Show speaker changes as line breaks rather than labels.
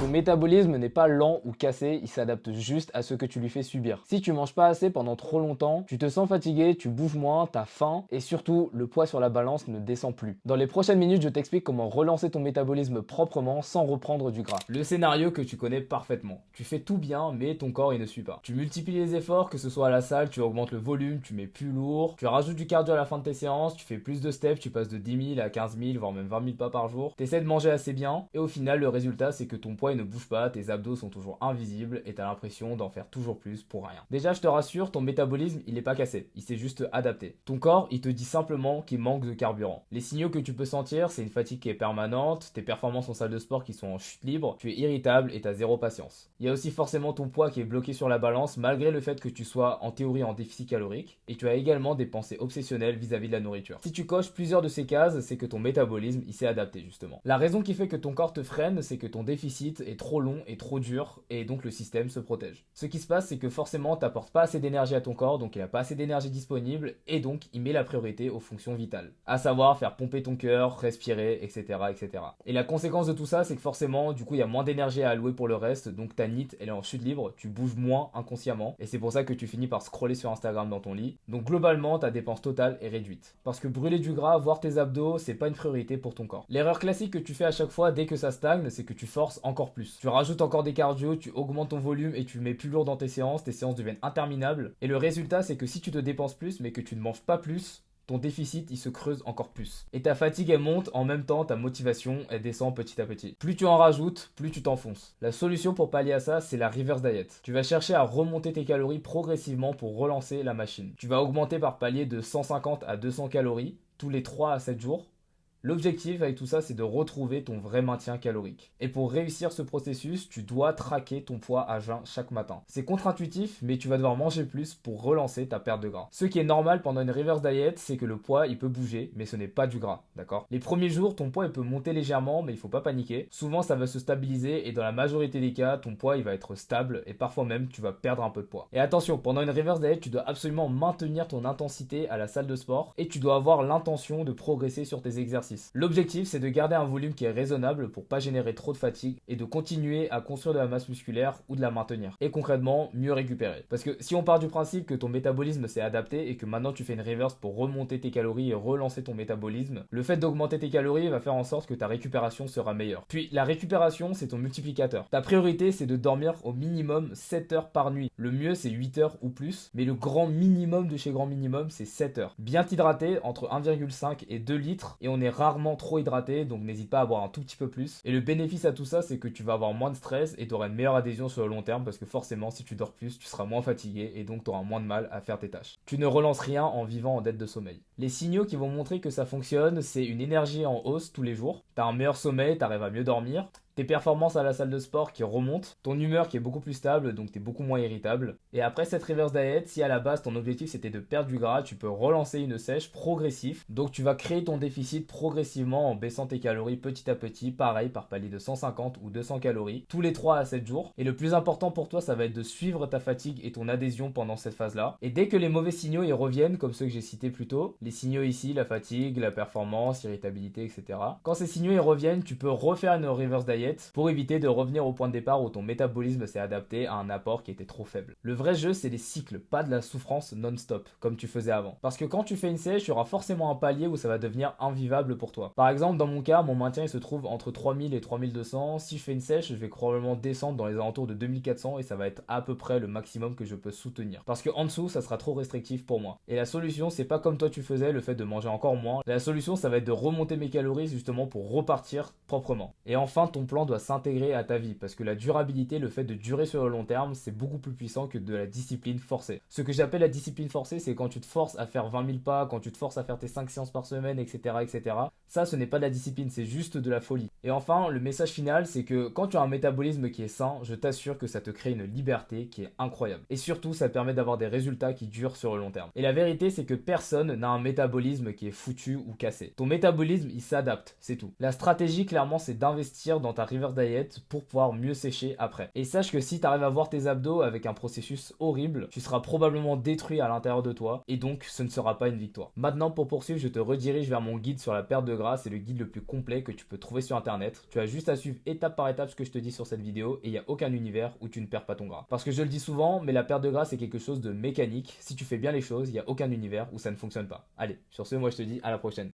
Ton métabolisme n'est pas lent ou cassé, il s'adapte juste à ce que tu lui fais subir. Si tu manges pas assez pendant trop longtemps, tu te sens fatigué, tu bouges moins, t'as faim et surtout le poids sur la balance ne descend plus. Dans les prochaines minutes, je t'explique comment relancer ton métabolisme proprement sans reprendre du gras. Le scénario que tu connais parfaitement. Tu fais tout bien, mais ton corps il ne suit pas. Tu multiplies les efforts, que ce soit à la salle, tu augmentes le volume, tu mets plus lourd, tu rajoutes du cardio à la fin de tes séances, tu fais plus de steps, tu passes de 10 000 à 15 000, voire même 20 000 pas par jour. Tu essaies de manger assez bien et au final, le résultat c'est que ton poids il ne bouge pas, tes abdos sont toujours invisibles et t'as l'impression d'en faire toujours plus pour rien. Déjà, je te rassure, ton métabolisme il est pas cassé, il s'est juste adapté. Ton corps il te dit simplement qu'il manque de carburant. Les signaux que tu peux sentir, c'est une fatigue qui est permanente, tes performances en salle de sport qui sont en chute libre, tu es irritable et t'as zéro patience. Il y a aussi forcément ton poids qui est bloqué sur la balance malgré le fait que tu sois en théorie en déficit calorique et tu as également des pensées obsessionnelles vis-à-vis de la nourriture. Si tu coches plusieurs de ces cases, c'est que ton métabolisme il s'est adapté justement. La raison qui fait que ton corps te freine, c'est que ton déficit est trop long et trop dur et donc le système se protège. Ce qui se passe, c'est que forcément t'apportes pas assez d'énergie à ton corps, donc il a pas assez d'énergie disponible et donc il met la priorité aux fonctions vitales, à savoir faire pomper ton cœur, respirer, etc., etc. Et la conséquence de tout ça, c'est que forcément, du coup, il y a moins d'énergie à allouer pour le reste, donc ta NEAT, elle est en chute libre, tu bouges moins inconsciemment et c'est pour ça que tu finis par scroller sur Instagram dans ton lit. Donc globalement, ta dépense totale est réduite. Parce que brûler du gras, voir tes abdos, c'est pas une priorité pour ton corps. L'erreur classique que tu fais à chaque fois dès que ça stagne, c'est que tu forces encore plus. Tu rajoutes encore des cardio, tu augmentes ton volume et tu mets plus lourd dans tes séances deviennent interminables. Et le résultat, c'est que si tu te dépenses plus mais que tu ne manges pas plus, ton déficit il se creuse encore plus. Et ta fatigue elle monte, en même temps ta motivation elle descend petit à petit. Plus tu en rajoutes, plus tu t'enfonces. La solution pour pallier à ça, c'est la reverse diet. Tu vas chercher à remonter tes calories progressivement pour relancer la machine. Tu vas augmenter par palier de 150 à 200 calories tous les 3 à 7 jours. L'objectif avec tout ça, c'est de retrouver ton vrai maintien calorique. Et pour réussir ce processus, tu dois traquer ton poids à jeun chaque matin. C'est contre-intuitif, mais tu vas devoir manger plus pour relancer ta perte de gras. Ce qui est normal pendant une reverse diet, c'est que le poids, il peut bouger, mais ce n'est pas du gras, d'accord? Les premiers jours, ton poids, il peut monter légèrement, mais il faut pas paniquer. Souvent, ça va se stabiliser et dans la majorité des cas, ton poids, il va être stable et parfois même, tu vas perdre un peu de poids. Et attention, pendant une reverse diet, tu dois absolument maintenir ton intensité à la salle de sport et tu dois avoir l'intention de progresser sur tes exercices. L'objectif, c'est de garder un volume qui est raisonnable pour pas générer trop de fatigue et de continuer à construire de la masse musculaire ou de la maintenir. Et concrètement, mieux récupérer. Parce que si on part du principe que ton métabolisme s'est adapté et que maintenant tu fais une reverse pour remonter tes calories et relancer ton métabolisme, le fait d'augmenter tes calories va faire en sorte que ta récupération sera meilleure. Puis la récupération, c'est ton multiplicateur. Ta priorité, c'est de dormir au minimum 7 heures par nuit. Le mieux, c'est 8 heures ou plus, mais le grand minimum de chez grand minimum, c'est 7 heures. Bien t'hydrater entre 1,5 et 2 litres et on est rarement trop hydraté, donc n'hésite pas à boire un tout petit peu plus. Et le bénéfice à tout ça, c'est que tu vas avoir moins de stress et tu auras une meilleure adhésion sur le long terme parce que forcément, si tu dors plus, tu seras moins fatigué et donc tu auras moins de mal à faire tes tâches. Tu ne relances rien en vivant en dette de sommeil. Les signaux qui vont montrer que ça fonctionne, c'est une énergie en hausse tous les jours, tu as un meilleur sommeil, tu arrives à mieux dormir, tes performances à la salle de sport qui remontent, ton humeur qui est beaucoup plus stable, donc tu es beaucoup moins irritable. Et après cette reverse diet, si à la base ton objectif c'était de perdre du gras, tu peux relancer une sèche progressif. Donc tu vas créer ton déficit progressivement en baissant tes calories petit à petit, pareil par palier de 150 ou 200 calories, tous les 3 à 7 jours. Et le plus important pour toi, ça va être de suivre ta fatigue et ton adhésion pendant cette phase-là. Et dès que les mauvais signaux y reviennent, comme ceux que j'ai cités plus tôt, les signaux ici, la fatigue, la performance, irritabilité, etc. Quand ces signaux y reviennent, tu peux refaire une reverse diet pour éviter de revenir au point de départ où ton métabolisme s'est adapté à un apport qui était trop faible. Le vrai jeu, c'est les cycles, pas de la souffrance non-stop, comme tu faisais avant. Parce que quand tu fais une sèche, il y aura forcément un palier où ça va devenir invivable pour toi. Par exemple, dans mon cas, mon maintien il se trouve entre 3000 et 3200. Si je fais une sèche, je vais probablement descendre dans les alentours de 2400 et ça va être à peu près le maximum que je peux soutenir. Parce que en dessous, ça sera trop restrictif pour moi. Et la solution, c'est pas comme toi tu faisais, le fait de manger encore moins. La solution, ça va être de remonter mes calories justement pour repartir proprement. Et enfin, ton plan doit s'intégrer à ta vie parce que la durabilité, le fait de durer sur le long terme, c'est beaucoup plus puissant que de la discipline forcée. Ce que j'appelle la discipline forcée, c'est quand tu te forces à faire 20 000 pas, quand tu te forces à faire tes 5 séances par semaine, etc., etc. Ça, ce n'est pas de la discipline, c'est juste de la folie. Et enfin, le message final, c'est que quand tu as un métabolisme qui est sain, je t'assure que ça te crée une liberté qui est incroyable. Et surtout, ça permet d'avoir des résultats qui durent sur le long terme. Et la vérité, c'est que personne n'a un métabolisme qui est foutu ou cassé. Ton métabolisme, il s'adapte, c'est tout. La stratégie, clairement, c'est d'investir dans ta reverse diet pour pouvoir mieux sécher après. Et sache que si tu arrives à voir tes abdos avec un processus horrible, tu seras probablement détruit à l'intérieur de toi et donc ce ne sera pas une victoire. Maintenant, pour poursuivre, je te redirige vers mon guide sur la perte de gras, c'est le guide le plus complet que tu peux trouver sur internet. Tu as juste à suivre étape par étape ce que je te dis sur cette vidéo et il n'y a aucun univers où tu ne perds pas ton gras. Parce que je le dis souvent, mais la perte de gras c'est quelque chose de mécanique. Si tu fais bien les choses, il n'y a aucun univers où ça ne fonctionne pas. Allez, sur ce, moi je te dis à la prochaine.